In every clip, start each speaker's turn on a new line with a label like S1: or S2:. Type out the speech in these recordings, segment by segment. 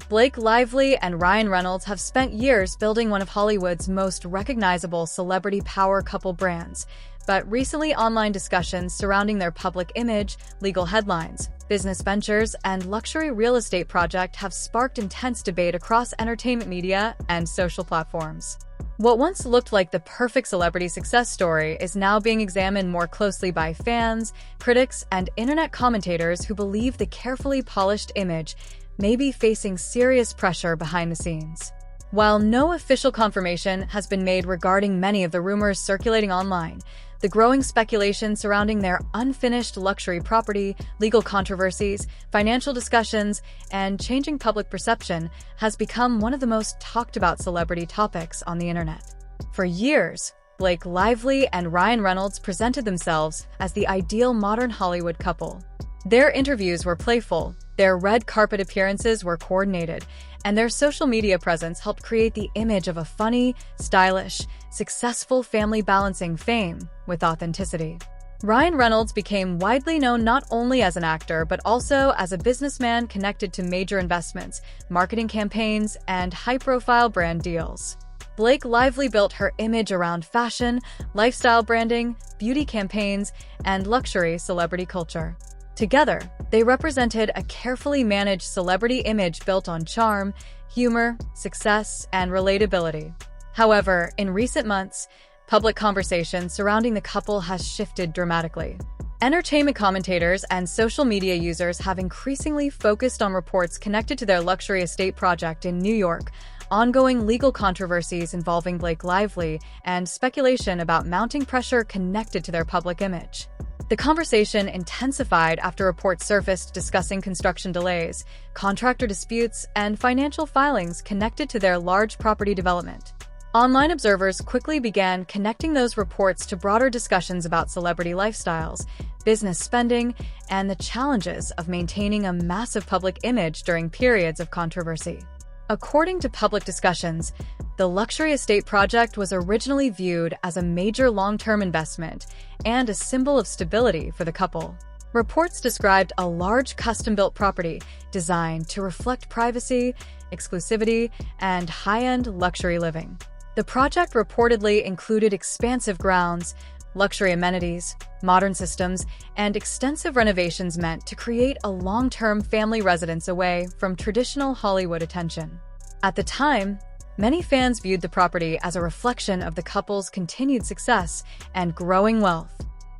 S1: Blake Lively and Ryan Reynolds have spent years building one of Hollywood's most recognizable celebrity power couple brands, but recently online discussions surrounding their public image, legal headlines, business ventures, and luxury real estate project have sparked intense debate across entertainment media and social platforms. What once looked like the perfect celebrity success story is now being examined more closely by fans, critics, and internet commentators who believe the carefully polished image may be facing serious pressure behind the scenes. While no official confirmation has been made regarding many of the rumors circulating online, the growing speculation surrounding their unfinished luxury property, legal controversies, financial discussions, and changing public perception has become one of the most talked about celebrity topics on the internet. For years, Blake Lively and Ryan Reynolds presented themselves as the ideal modern Hollywood couple. Their interviews were playful, their red carpet appearances were coordinated, and their social media presence helped create the image of a funny, stylish, successful family balancing fame with authenticity. Ryan Reynolds became widely known not only as an actor but also as a businessman connected to major investments, marketing campaigns, and high-profile brand deals. Blake Lively built her image around fashion, lifestyle branding, beauty campaigns, and luxury celebrity culture. Together, they represented a carefully managed celebrity image built on charm, humor, success, and relatability. However, in recent months, public conversation surrounding the couple has shifted dramatically. Entertainment commentators and social media users have increasingly focused on reports connected to their luxury estate project in New York, ongoing legal controversies involving Blake Lively, and speculation about mounting pressure connected to their public image. The conversation intensified after reports surfaced discussing construction delays, contractor disputes, and financial filings connected to their large property development. Online observers quickly began connecting those reports to broader discussions about celebrity lifestyles, business spending, and the challenges of maintaining a massive public image during periods of controversy. According to public discussions, the luxury estate project was originally viewed as a major long-term investment and a symbol of stability for the couple. Reports described a large custom-built property designed to reflect privacy, exclusivity, and high-end luxury living. The project reportedly included expansive grounds, luxury amenities, modern systems, and extensive renovations meant to create a long-term family residence away from traditional Hollywood attention. At the time, many fans viewed the property as a reflection of the couple's continued success and growing wealth.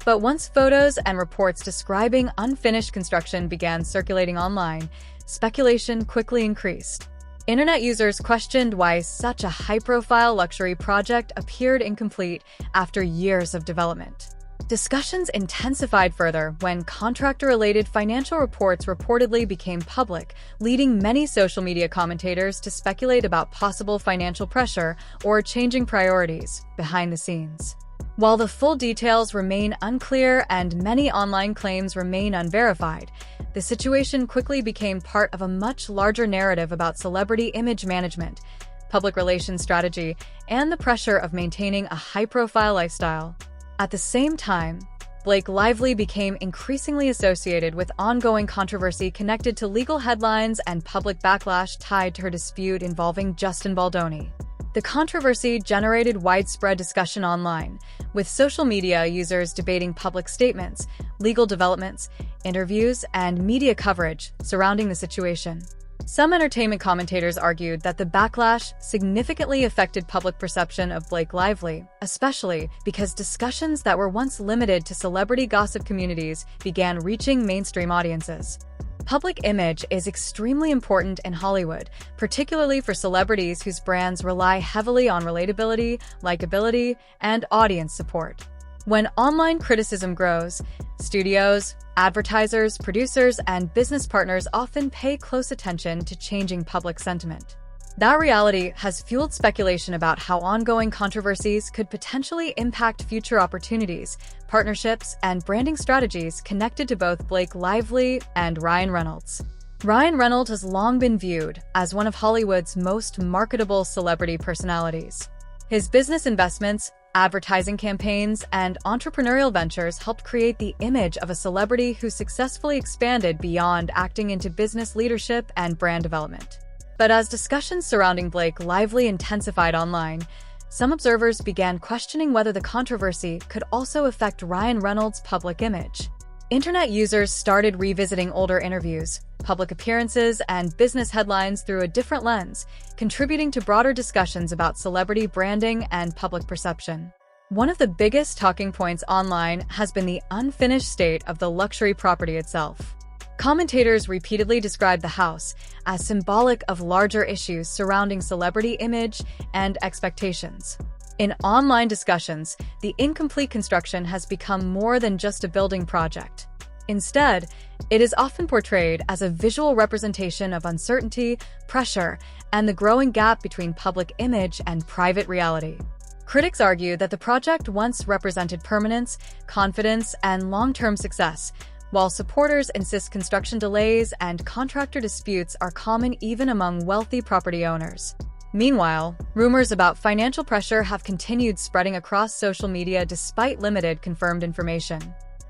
S1: But once photos and reports describing unfinished construction began circulating online, speculation quickly increased. Internet users questioned why such a high-profile luxury project appeared incomplete after years of development. Discussions intensified further when contractor-related financial reports reportedly became public, leading many social media commentators to speculate about possible financial pressure or changing priorities behind the scenes. While the full details remain unclear and many online claims remain unverified, the situation quickly became part of a much larger narrative about celebrity image management, public relations strategy, and the pressure of maintaining a high-profile lifestyle. At the same time, Blake Lively became increasingly associated with ongoing controversy connected to legal headlines and public backlash tied to her dispute involving Justin Baldoni. The controversy generated widespread discussion online, with social media users debating public statements, legal developments, interviews, and media coverage surrounding the situation. Some entertainment commentators argued that the backlash significantly affected public perception of Blake Lively, especially because discussions that were once limited to celebrity gossip communities began reaching mainstream audiences. Public image is extremely important in Hollywood, particularly for celebrities whose brands rely heavily on relatability, likability, and audience support. When online criticism grows, studios, advertisers, producers, and business partners often pay close attention to changing public sentiment. That reality has fueled speculation about how ongoing controversies could potentially impact future opportunities, partnerships, and branding strategies connected to both Blake Lively and Ryan Reynolds. Ryan Reynolds has long been viewed as one of Hollywood's most marketable celebrity personalities. His business investments, advertising campaigns, and entrepreneurial ventures helped create the image of a celebrity who successfully expanded beyond acting into business leadership and brand development. But as discussions surrounding Blake Lively intensified online, some observers began questioning whether the controversy could also affect Ryan Reynolds' public image. Internet users started revisiting older interviews, public appearances, and business headlines through a different lens, contributing to broader discussions about celebrity branding and public perception. One of the biggest talking points online has been the unfinished state of the luxury property itself. Commentators repeatedly describe the house as symbolic of larger issues surrounding celebrity image and expectations. In online discussions, the incomplete construction has become more than just a building project. Instead, it is often portrayed as a visual representation of uncertainty, pressure, and the growing gap between public image and private reality. Critics argue that the project once represented permanence, confidence, and long-term success, while supporters insist construction delays and contractor disputes are common even among wealthy property owners. Meanwhile, rumors about financial pressure have continued spreading across social media despite limited confirmed information.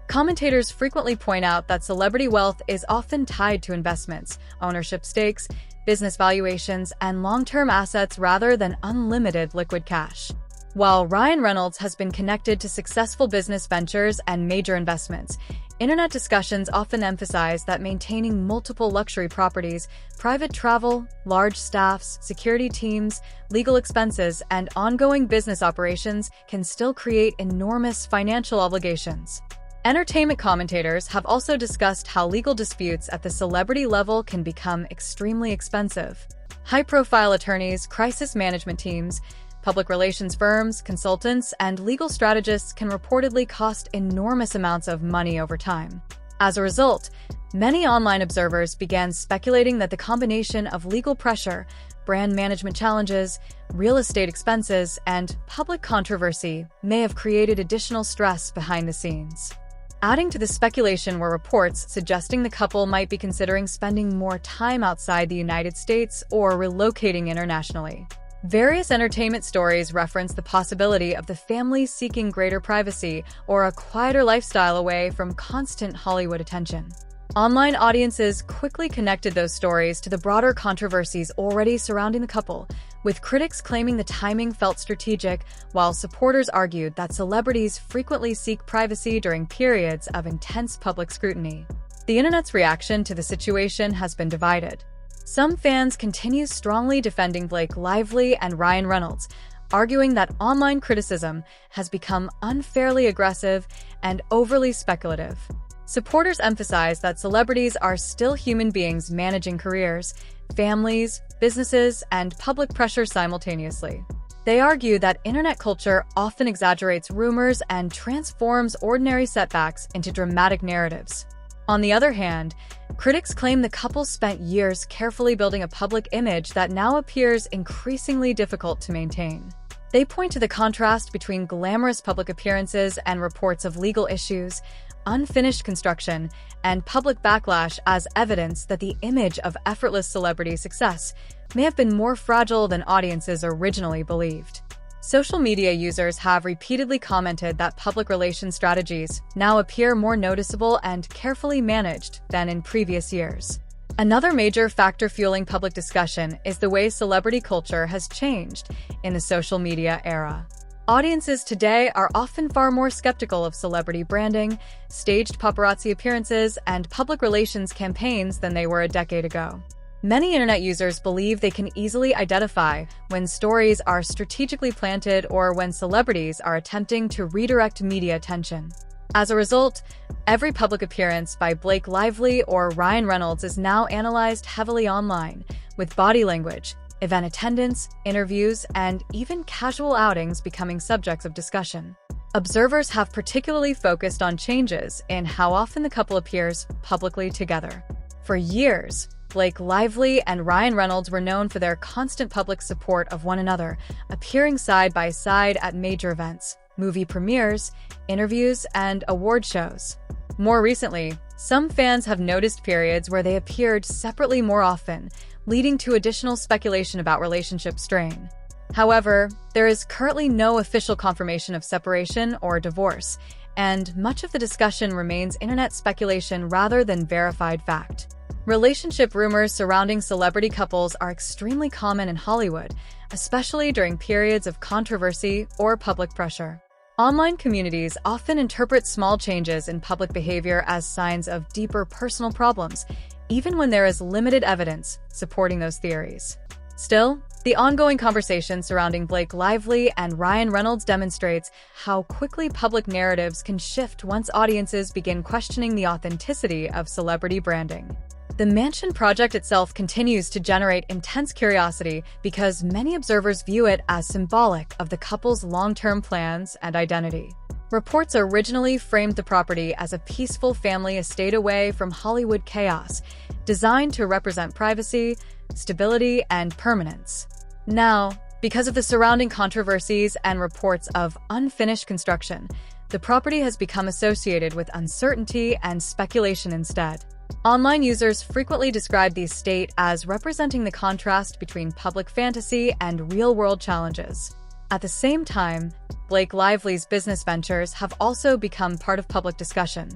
S1: Commentators frequently point out that celebrity wealth is often tied to investments, ownership stakes, business valuations, and long-term assets rather than unlimited liquid cash. While Ryan Reynolds has been connected to successful business ventures and major investments, internet discussions often emphasize that maintaining multiple luxury properties, private travel, large staffs, security teams, legal expenses, and ongoing business operations can still create enormous financial obligations. Entertainment commentators have also discussed how legal disputes at the celebrity level can become extremely expensive. High-profile attorneys, crisis management teams, public relations firms, consultants, and legal strategists can reportedly cost enormous amounts of money over time. As a result, many online observers began speculating that the combination of legal pressure, brand management challenges, real estate expenses, and public controversy may have created additional stress behind the scenes. Adding to the speculation were reports suggesting the couple might be considering spending more time outside the United States or relocating internationally. Various entertainment stories reference the possibility of the family seeking greater privacy or a quieter lifestyle away from constant Hollywood attention. Online audiences quickly connected those stories to the broader controversies already surrounding the couple, with critics claiming the timing felt strategic, while supporters argued that celebrities frequently seek privacy during periods of intense public scrutiny. The internet's reaction to the situation has been divided. Some fans continue strongly defending Blake Lively and Ryan Reynolds, arguing that online criticism has become unfairly aggressive and overly speculative. Supporters emphasize that celebrities are still human beings managing careers, families, businesses, and public pressure simultaneously. They argue that internet culture often exaggerates rumors and transforms ordinary setbacks into dramatic narratives. On the other hand, critics claim the couple spent years carefully building a public image that now appears increasingly difficult to maintain. They point to the contrast between glamorous public appearances and reports of legal issues, unfinished construction, and public backlash as evidence that the image of effortless celebrity success may have been more fragile than audiences originally believed. Social media users have repeatedly commented that public relations strategies now appear more noticeable and carefully managed than in previous years. Another major factor fueling public discussion is the way celebrity culture has changed in the social media era. Audiences today are often far more skeptical of celebrity branding, staged paparazzi appearances, and public relations campaigns than they were a decade ago. Many internet users believe they can easily identify when stories are strategically planted or when celebrities are attempting to redirect media attention. As a result, every public appearance by Blake Lively or Ryan Reynolds is now analyzed heavily online, with body language, event attendance, interviews, and even casual outings becoming subjects of discussion. Observers have particularly focused on changes in how often the couple appears publicly together. For years, Blake Lively and Ryan Reynolds were known for their constant public support of one another, appearing side by side at major events, movie premieres, interviews, and award shows. More recently, some fans have noticed periods where they appeared separately more often, leading to additional speculation about relationship strain. However, there is currently no official confirmation of separation or divorce, and much of the discussion remains internet speculation rather than verified fact. Relationship rumors surrounding celebrity couples are extremely common in Hollywood, especially during periods of controversy or public pressure. Online communities often interpret small changes in public behavior as signs of deeper personal problems, even when there is limited evidence supporting those theories. Still, the ongoing conversation surrounding Blake Lively and Ryan Reynolds demonstrates how quickly public narratives can shift once audiences begin questioning the authenticity of celebrity branding. The mansion project itself continues to generate intense curiosity because many observers view it as symbolic of the couple's long-term plans and identity. Reports originally framed the property as a peaceful family estate away from Hollywood chaos, designed to represent privacy, stability, and permanence. Now, because of the surrounding controversies and reports of unfinished construction, the property has become associated with uncertainty and speculation instead. Online users frequently describe the estate as representing the contrast between public fantasy and real-world challenges. At the same time, Blake Lively's business ventures have also become part of public discussion.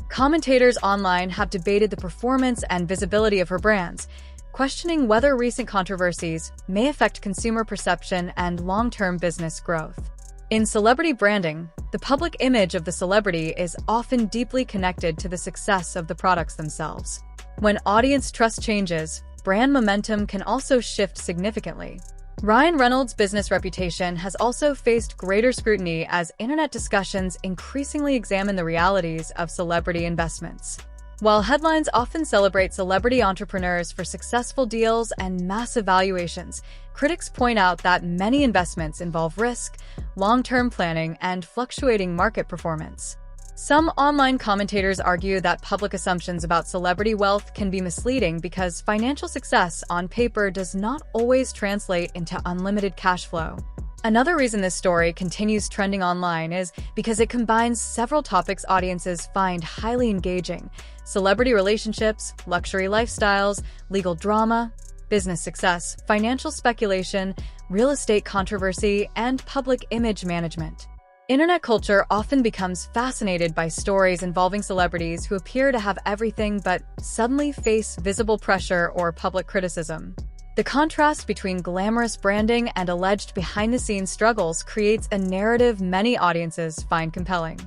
S1: Commentators online have debated the performance and visibility of her brands, questioning whether recent controversies may affect consumer perception and long-term business growth. In celebrity branding, the public image of the celebrity is often deeply connected to the success of the products themselves. When audience trust changes, brand momentum can also shift significantly. Ryan Reynolds' business reputation has also faced greater scrutiny as internet discussions increasingly examine the realities of celebrity investments. While headlines often celebrate celebrity entrepreneurs for successful deals and massive valuations, critics point out that many investments involve risk, long-term planning, and fluctuating market performance. Some online commentators argue that public assumptions about celebrity wealth can be misleading because financial success on paper does not always translate into unlimited cash flow. Another reason this story continues trending online is because it combines several topics audiences find highly engaging: celebrity relationships, luxury lifestyles, legal drama, business success, financial speculation, real estate controversy, and public image management. Internet culture often becomes fascinated by stories involving celebrities who appear to have everything but suddenly face visible pressure or public criticism. The contrast between glamorous branding and alleged behind-the-scenes struggles creates a narrative many audiences find compelling.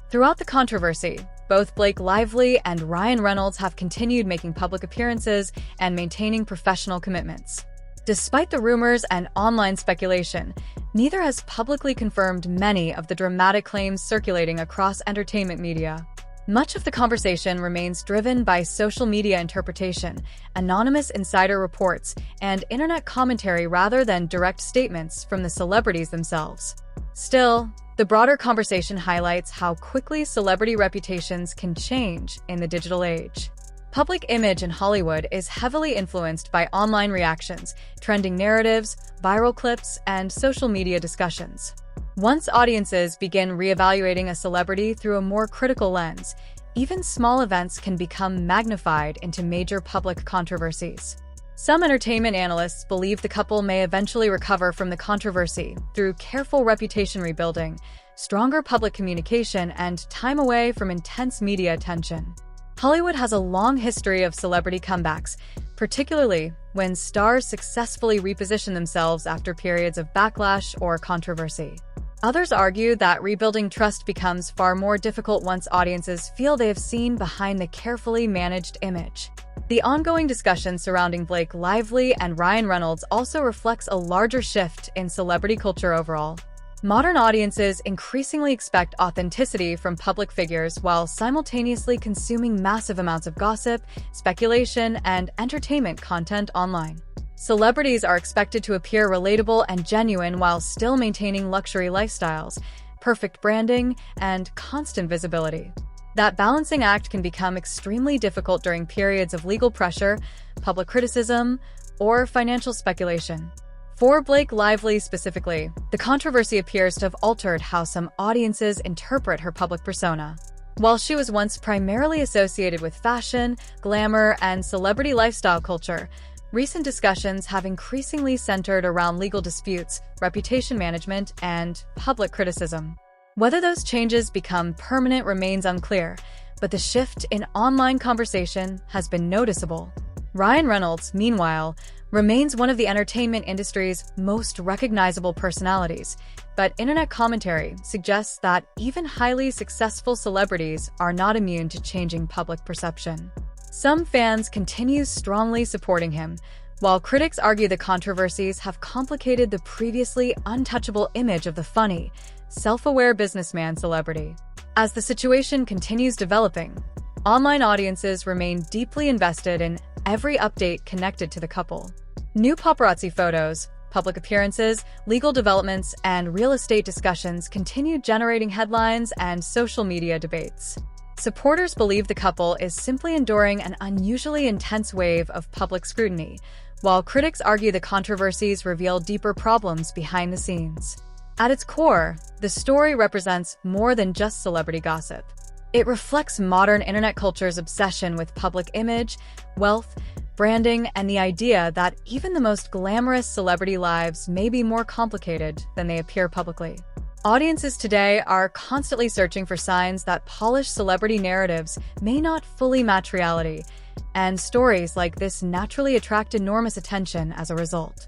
S1: Throughout the controversy, both Blake Lively and Ryan Reynolds have continued making public appearances and maintaining professional commitments. Despite the rumors and online speculation, neither has publicly confirmed many of the dramatic claims circulating across entertainment media. Much of the conversation remains driven by social media interpretation, anonymous insider reports, and internet commentary rather than direct statements from the celebrities themselves. Still, the broader conversation highlights how quickly celebrity reputations can change in the digital age. Public image in Hollywood is heavily influenced by online reactions, trending narratives, viral clips, and social media discussions. Once audiences begin reevaluating a celebrity through a more critical lens, even small events can become magnified into major public controversies. Some entertainment analysts believe the couple may eventually recover from the controversy through careful reputation rebuilding, stronger public communication, and time away from intense media attention. Hollywood has a long history of celebrity comebacks, particularly when stars successfully reposition themselves after periods of backlash or controversy. Others argue that rebuilding trust becomes far more difficult once audiences feel they have seen behind the carefully managed image. The ongoing discussion surrounding Blake Lively and Ryan Reynolds also reflects a larger shift in celebrity culture overall. Modern audiences increasingly expect authenticity from public figures while simultaneously consuming massive amounts of gossip, speculation, and entertainment content online. Celebrities are expected to appear relatable and genuine while still maintaining luxury lifestyles, perfect branding, and constant visibility. That balancing act can become extremely difficult during periods of legal pressure, public criticism, or financial speculation. For Blake Lively specifically, the controversy appears to have altered how some audiences interpret her public persona. While she was once primarily associated with fashion, glamour, and celebrity lifestyle culture, recent discussions have increasingly centered around legal disputes, reputation management, and public criticism. Whether those changes become permanent remains unclear, but the shift in online conversation has been noticeable. Ryan Reynolds, meanwhile, remains one of the entertainment industry's most recognizable personalities, but internet commentary suggests that even highly successful celebrities are not immune to changing public perception. Some fans continue strongly supporting him, while critics argue the controversies have complicated the previously untouchable image of the funny, self-aware businessman celebrity. As the situation continues developing, online audiences remain deeply invested in every update connected to the couple. New paparazzi photos, public appearances, legal developments, and real estate discussions continue generating headlines and social media debates. Supporters believe the couple is simply enduring an unusually intense wave of public scrutiny, while critics argue the controversies reveal deeper problems behind the scenes. At its core, the story represents more than just celebrity gossip. It reflects modern internet culture's obsession with public image, wealth, branding, and the idea that even the most glamorous celebrity lives may be more complicated than they appear publicly. Audiences today are constantly searching for signs that polished celebrity narratives may not fully match reality, and stories like this naturally attract enormous attention as a result.